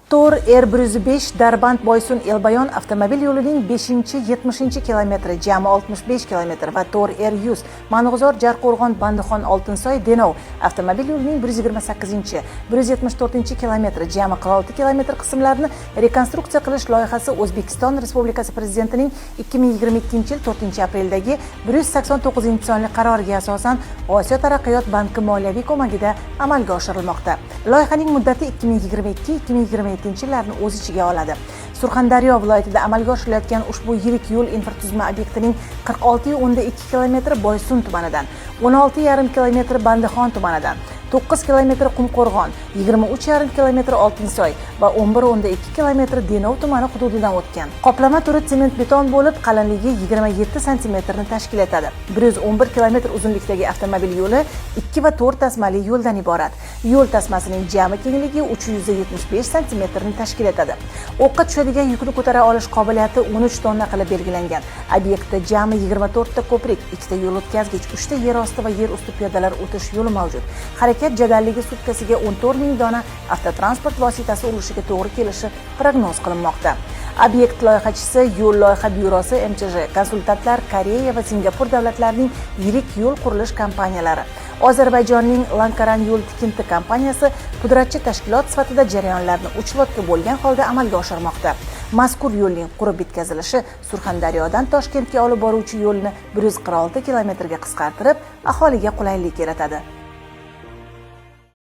To'r R105 Darband Boysun Elbayon avtomobil yo'lining 5-70 kilometri jami 65 kilometr va To'r R100 Mang'uzor Jarqo'rg'on Bandixon Oltinsoy Denov avtomobil yo'lining 128-174 kilometri jami 46 kilometr qismlarini rekonstruksiya qilish loyihasi O'zbekiston Respublikasi Prezidentining 2022-yil 4-apreldagi 189-sonli qaroriga asosan Osiyo taraqqiyot banki moliyaviy ko'magida amalga oshirilmoqda. Loyihaning muddati 2022-2027-yillarni o'z ichiga oladi. Surxondaryo viloyatida amalga oshirilayotgan ushbu yirik yo'l infratuzilma obyektining 46,2 kilometri Boysun tumanidan, 16,5 kilometri Bandixon tumanidan, 9 kilometr Qumqo'rg'on, 23,5 kilometr Oltinsoy va 11,2 kilometr Denov tumani hududidan o'tgan. Qoplama turi sement beton bo'lib, qalinligi 27 sm-ni tashkil etadi. 111 kilometr uzunlikdagi avtomobil yo'li 2 va 4 tasmali yo'ldan iborat. Yo'l tasmasining jami kengligi 375 sm-ni tashkil etadi. O'qqa tushadigan yukni ko'tara olish qobiliyati 13 tonna qilib belgilangan. Obyektda jami 24 ta ko'prik, 2 ta yo'l o'tkazgich, 3 ta yer osti va yer usti piyodalar o'tish yo'li mavjud. Harakat jadalligi sutkasiga 14 ming dona avtotransport vositasi urishiga to'g'ri kelishi prognoz qilinmoqda. Obyekt loyihachisi Yo'l loyiha byurosi MChJ, konsultantlar Koreya va Singapur davlatlarining yirik yo'l qurilish kompaniyalari. Ozarbayjonning Lankaran yo'l tikinti kompaniyasi pudratchi tashkilot sifatida jarayonlarni 3 lotga bo'lgan holda amalga oshirmoqda. Mazkur yo'lning qurib bitkazilishi Surxondaryodan Toshkentga olib boruvchi yo'lni 146 kilometrga qisqartirib, aholiga qulaylik yaratadi.